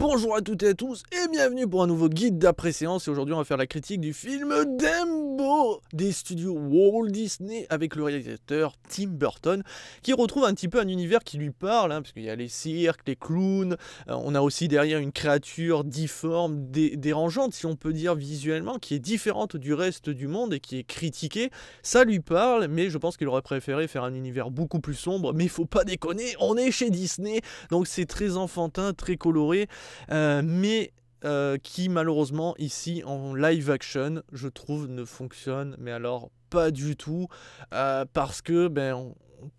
Bonjour à toutes et à tous et bienvenue pour un nouveau guide d'après-séance. Et aujourd'hui on va faire la critique du film Dumbo des studios Walt Disney avec le réalisateur Tim Burton qui retrouve un petit peu un univers qui lui parle, parce qu'il y a les cirques, les clowns, on a aussi derrière une créature difforme, dérangeante si on peut dire visuellement, qui est différente du reste du monde et qui est critiquée. Ça lui parle, mais je pense qu'il aurait préféré faire un univers beaucoup plus sombre, mais il faut pas déconner, on est chez Disney, donc c'est très enfantin, très coloré. Mais qui malheureusement ici en live action je trouve ne fonctionne mais alors pas du tout, parce que on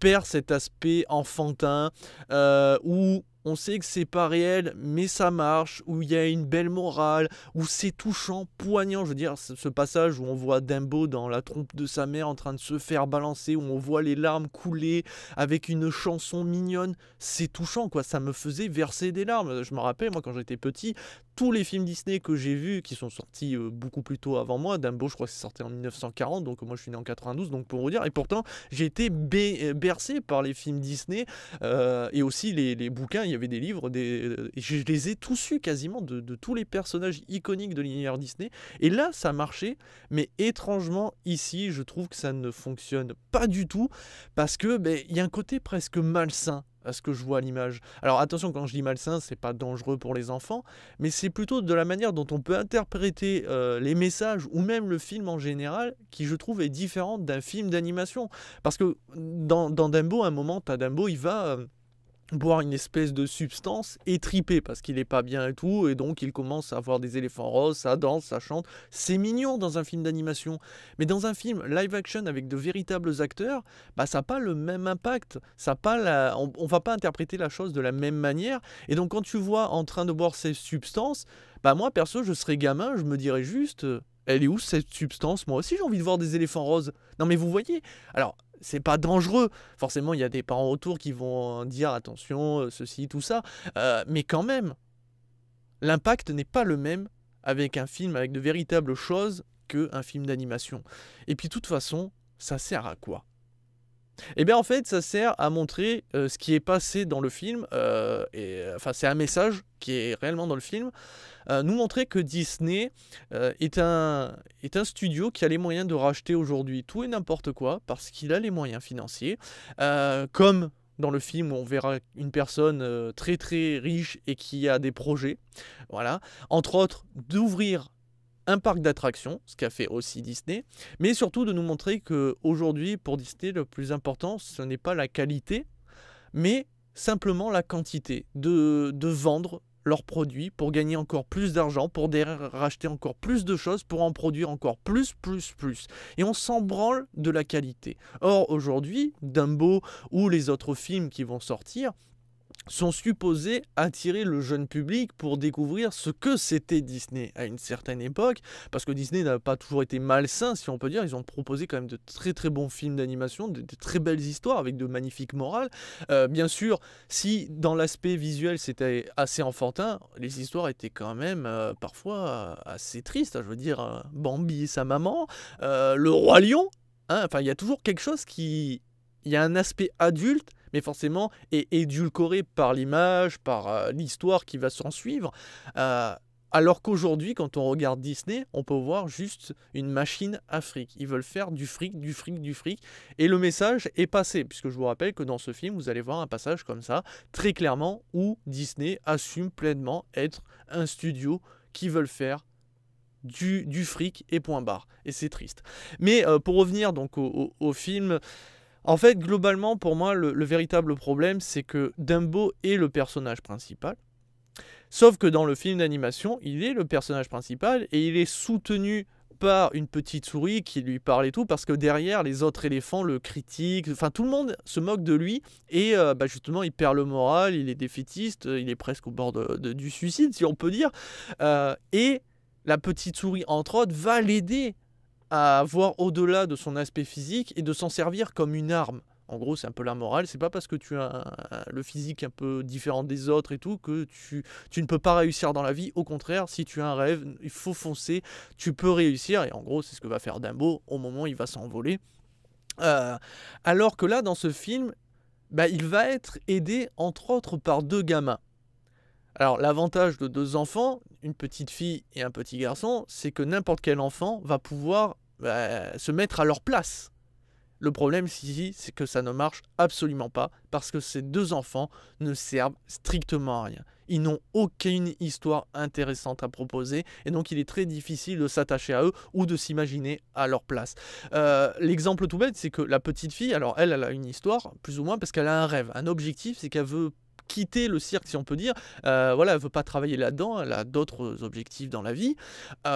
perd cet aspect enfantin où on sait que c'est pas réel mais ça marche, où il y a une belle morale, où c'est touchant, poignant. Je veux dire, ce passage où on voit Dumbo dans la trompe de sa mère en train de se faire balancer, où on voit les larmes couler avec une chanson mignonne, c'est touchant quoi, ça me faisait verser des larmes. Je me rappelle, moi quand j'étais petit, tous les films Disney que j'ai vus, qui sont sortis beaucoup plus tôt avant moi, Dumbo je crois que c'est sorti en 1940, donc moi je suis né en 92, donc pour vous dire, et pourtant j'ai été bercé par les films Disney, et aussi les bouquins, il y avait des livres, et je les ai tous eus quasiment de tous les personnages iconiques de l'univers Disney, et là ça marchait, mais étrangement ici je trouve que ça ne fonctionne pas du tout, parce que il y a un côté presque malsain à ce que je vois à l'image. Alors attention, quand je dis malsain, c'est pas dangereux pour les enfants, mais c'est plutôt de la manière dont on peut interpréter les messages ou même le film en général, qui je trouve est différente d'un film d'animation. Parce que dans Dumbo, à un moment, t'as Dumbo, il va boire une espèce de substance et triper parce qu'il est pas bien et tout, et donc il commence à avoir des éléphants roses, ça danse, ça chante, c'est mignon dans un film d'animation, mais dans un film live action avec de véritables acteurs, ça n'a pas le même impact, ça pas on va pas interpréter la chose de la même manière, et donc quand tu vois en train de boire ces substances, moi perso je serais gamin, je me dirais juste elle est où cette substance? Moi aussi j'ai envie de voir des éléphants roses. Non mais vous voyez, alors c'est pas dangereux. Forcément, il y a des parents autour qui vont dire attention, ceci, tout ça. Mais quand même, l'impact n'est pas le même avec un film avec de véritables choses qu'un film d'animation. Et puis, de toute façon, ça sert à quoi? Eh bien, en fait, ça sert à montrer ce qui est passé dans le film. C'est un message qui est réellement dans le film. Nous montrer que Disney est un studio qui a les moyens de racheter aujourd'hui tout et n'importe quoi, parce qu'il a les moyens financiers. Comme dans le film où on verra une personne très très riche et qui a des projets. Voilà. Entre autres, d'ouvrir un parc d'attractions, ce qu'a fait aussi Disney, mais surtout de nous montrer qu'aujourd'hui, pour Disney, le plus important, ce n'est pas la qualité, mais simplement la quantité, de vendre leurs produits pour gagner encore plus d'argent, pour racheter encore plus de choses, pour en produire encore plus. Et on s'en branle de la qualité. Or, aujourd'hui, Dumbo ou les autres films qui vont sortir sont supposés attirer le jeune public pour découvrir ce que c'était Disney à une certaine époque, parce que Disney n'a pas toujours été malsain, si on peut dire. Ils ont proposé quand même de très très bons films d'animation, de très belles histoires avec de magnifiques morales. Bien sûr, si dans l'aspect visuel c'était assez enfantin, les histoires étaient quand même parfois assez tristes. Je veux dire, Bambi et sa maman, le roi lion, il y a toujours quelque chose qui... Il y a un aspect adulte, mais forcément est édulcoré par l'image, par l'histoire qui va s'en suivre. Alors qu'aujourd'hui, quand on regarde Disney, on peut voir juste une machine à fric. Ils veulent faire du fric. Et le message est passé, puisque je vous rappelle que dans ce film, vous allez voir un passage comme ça, très clairement, où Disney assume pleinement être un studio qui veulent faire du fric et point barre. Et c'est triste. Mais pour revenir donc au film... En fait, globalement, pour moi, le véritable problème, c'est que Dumbo est le personnage principal. Sauf que dans le film d'animation, il est le personnage principal et il est soutenu par une petite souris qui lui parle et tout, parce que derrière, les autres éléphants le critiquent. Enfin, tout le monde se moque de lui et justement, il perd le moral, il est défaitiste, il est presque au bord du suicide, si on peut dire. Et la petite souris, entre autres, va l'aider à voir au-delà de son aspect physique et de s'en servir comme une arme. En gros, c'est un peu la morale. C'est pas parce que tu as le physique un peu différent des autres et tout que tu ne peux pas réussir dans la vie. Au contraire, si tu as un rêve, il faut foncer. Tu peux réussir. Et en gros, c'est ce que va faire Dumbo au moment où il va s'envoler. Alors que là, dans ce film, il va être aidé entre autres par deux gamins. Alors l'avantage de 2 enfants, une petite fille et un petit garçon, c'est que n'importe quel enfant va pouvoir, se mettre à leur place. Le problème ici, c'est que ça ne marche absolument pas, parce que ces 2 enfants ne servent strictement à rien. Ils n'ont aucune histoire intéressante à proposer, et donc il est très difficile de s'attacher à eux ou de s'imaginer à leur place. L'exemple tout bête, c'est que la petite fille, alors elle a une histoire, plus ou moins, parce qu'elle a un rêve, un objectif, c'est qu'elle veut quitter le cirque, si on peut dire. Voilà, elle veut pas travailler là-dedans, elle a d'autres objectifs dans la vie.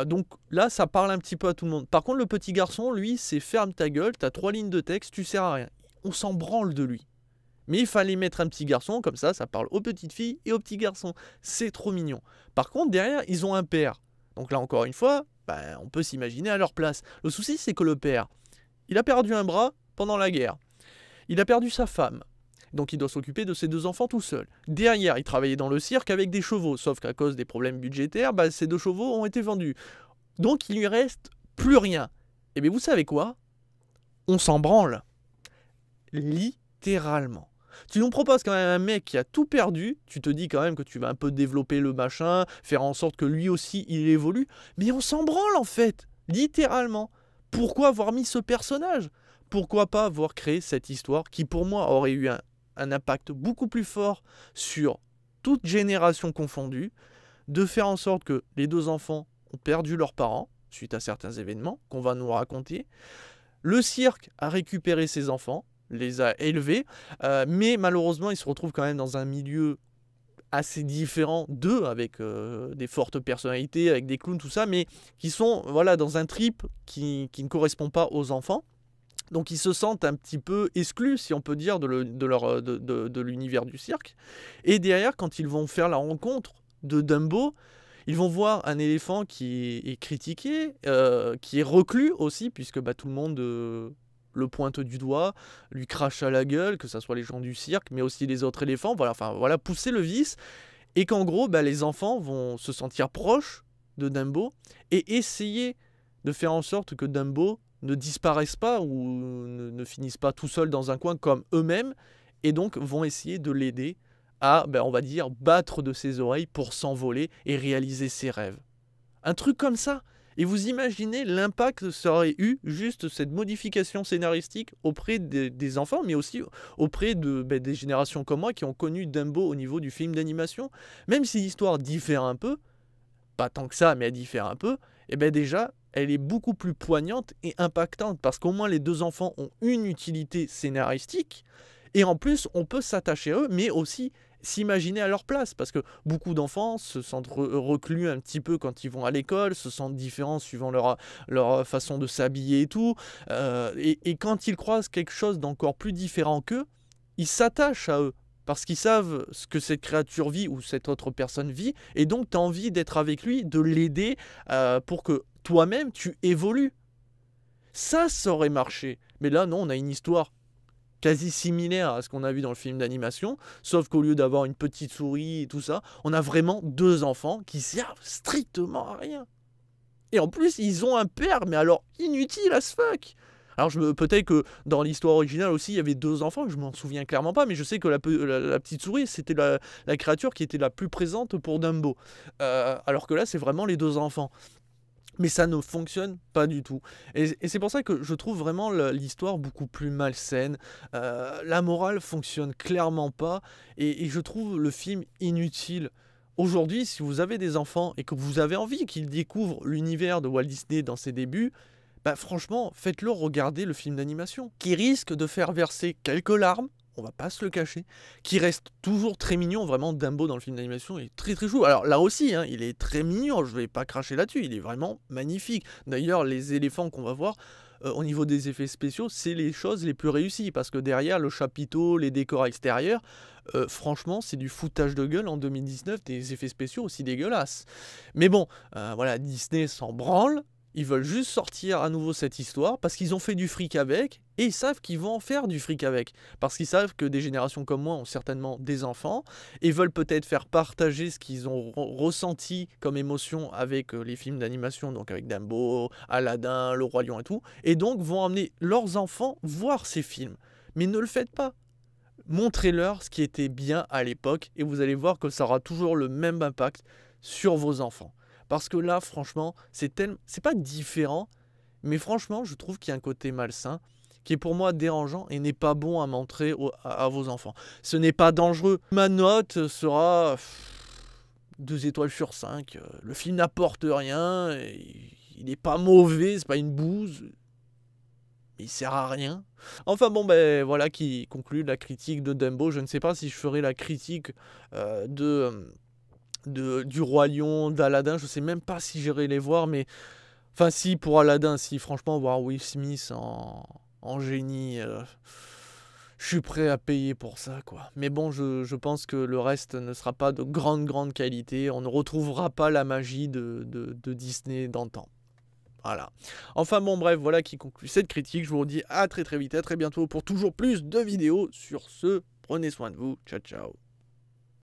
Donc là, ça parle un petit peu à tout le monde. Par contre, le petit garçon, lui, c'est ferme ta gueule, t'as 3 lignes de texte, tu sers à rien. On s'en branle de lui. Mais il fallait mettre un petit garçon, comme ça parle aux petites filles et aux petits garçons. C'est trop mignon. Par contre, derrière, ils ont un père. Donc là, encore une fois, on peut s'imaginer à leur place. Le souci, c'est que le père, il a perdu un bras pendant la guerre. Il a perdu sa femme. Donc il doit s'occuper de ses 2 enfants tout seul. Derrière, il travaillait dans le cirque avec des chevaux, sauf qu'à cause des problèmes budgétaires, ces 2 chevaux ont été vendus. Donc il lui reste plus rien. Et bien vous savez quoi? On s'en branle. Littéralement. Tu nous proposes quand même un mec qui a tout perdu, tu te dis quand même que tu vas un peu développer le machin, faire en sorte que lui aussi il évolue, mais on s'en branle en fait, littéralement. Pourquoi avoir mis ce personnage? Pourquoi pas avoir créé cette histoire qui pour moi aurait eu un impact beaucoup plus fort sur toute génération confondue, de faire en sorte que les 2 enfants ont perdu leurs parents suite à certains événements qu'on va nous raconter. Le cirque a récupéré ses enfants, les a élevés, mais malheureusement ils se retrouvent quand même dans un milieu assez différent d'eux, avec des fortes personnalités, avec des clowns, tout ça, mais qui sont dans un trip qui ne correspond pas aux enfants. Donc ils se sentent un petit peu exclus, si on peut dire, de l'univers du cirque. Et derrière, quand ils vont faire la rencontre de Dumbo, ils vont voir un éléphant qui est critiqué, qui est reclus aussi, puisque tout le monde le pointe du doigt, lui crache à la gueule, que ce soit les gens du cirque, mais aussi les autres éléphants. Voilà, pousser le vice. Et qu'en gros, les enfants vont se sentir proches de Dumbo et essayer de faire en sorte que Dumbo ne disparaissent pas ou ne finissent pas tout seuls dans un coin comme eux-mêmes, et donc vont essayer de l'aider à, on va dire, battre de ses oreilles pour s'envoler et réaliser ses rêves. Un truc comme ça. Et vous imaginez l'impact que ça aurait eu, juste cette modification scénaristique auprès des enfants, mais aussi auprès des générations comme moi qui ont connu Dumbo au niveau du film d'animation. Même si l'histoire diffère un peu, pas tant que ça, mais elle diffère un peu, et déjà, elle est beaucoup plus poignante et impactante, parce qu'au moins les 2 enfants ont une utilité scénaristique, et en plus, on peut s'attacher à eux, mais aussi s'imaginer à leur place, parce que beaucoup d'enfants se sentent reclus un petit peu quand ils vont à l'école, se sentent différents suivant leur façon de s'habiller et tout, et quand ils croisent quelque chose d'encore plus différent qu'eux, ils s'attachent à eux, parce qu'ils savent ce que cette créature vit ou cette autre personne vit, et donc tu as envie d'être avec lui, de l'aider pour que toi-même tu évolues. Ça aurait marché. Mais là, non, on a une histoire quasi similaire à ce qu'on a vu dans le film d'animation, sauf qu'au lieu d'avoir une petite souris et tout ça, on a vraiment 2 enfants qui servent strictement à rien. Et en plus, ils ont un père, mais alors inutile as fuck. Alors peut-être que dans l'histoire originale aussi, il y avait 2 enfants, je m'en souviens clairement pas, mais je sais que la petite souris, c'était la créature qui était la plus présente pour Dumbo. Alors que là, c'est vraiment les 2 enfants. Mais ça ne fonctionne pas du tout. Et c'est pour ça que je trouve vraiment l'histoire beaucoup plus malsaine. La morale fonctionne clairement pas. Et je trouve le film inutile. Aujourd'hui, si vous avez des enfants et que vous avez envie qu'ils découvrent l'univers de Walt Disney dans ses débuts, franchement, faites-leur regarder le film d'animation, qui risque de faire verser quelques larmes, on va pas se le cacher, qui reste toujours très mignon. Vraiment, Dumbo dans le film d'animation est très très chou. Alors là aussi, il est très mignon, je vais pas cracher là-dessus, il est vraiment magnifique. D'ailleurs, les éléphants qu'on va voir, au niveau des effets spéciaux, c'est les choses les plus réussies, parce que derrière, le chapiteau, les décors extérieurs, franchement, c'est du foutage de gueule en 2019, des effets spéciaux aussi dégueulasses. Mais bon, Disney s'en branle. Ils veulent juste sortir à nouveau cette histoire parce qu'ils ont fait du fric avec, et ils savent qu'ils vont en faire du fric avec. Parce qu'ils savent que des générations comme moi ont certainement des enfants et veulent peut-être faire partager ce qu'ils ont ressenti comme émotion avec les films d'animation, donc avec Dumbo, Aladdin, Le Roi Lion et tout, et donc vont emmener leurs enfants voir ces films. Mais ne le faites pas. montrez-leur ce qui était bien à l'époque et vous allez voir que ça aura toujours le même impact sur vos enfants. Parce que là, franchement, c'est pas différent, mais franchement, je trouve qu'il y a un côté malsain qui est pour moi dérangeant et n'est pas bon à montrer à vos enfants. Ce n'est pas dangereux. Ma note sera 2 étoiles sur 5. Le film n'apporte rien, il n'est pas mauvais, c'est pas une bouse. Il sert à rien. Enfin bon, ben voilà qui conclut la critique de Dumbo. Je ne sais pas si je ferai la critique du Roi Lion, d'Aladin. Je sais même pas si j'irai les voir, mais enfin si, pour Aladin, si franchement voir Will Smith en génie, je suis prêt à payer pour ça, quoi. Mais bon, je pense que le reste ne sera pas de grande qualité. On ne retrouvera pas la magie de Disney d'antan. Voilà. Enfin bon, bref, voilà qui conclut cette critique. Je vous dis à très vite, à très bientôt pour toujours plus de vidéos. Sur ce, prenez soin de vous. Ciao, ciao.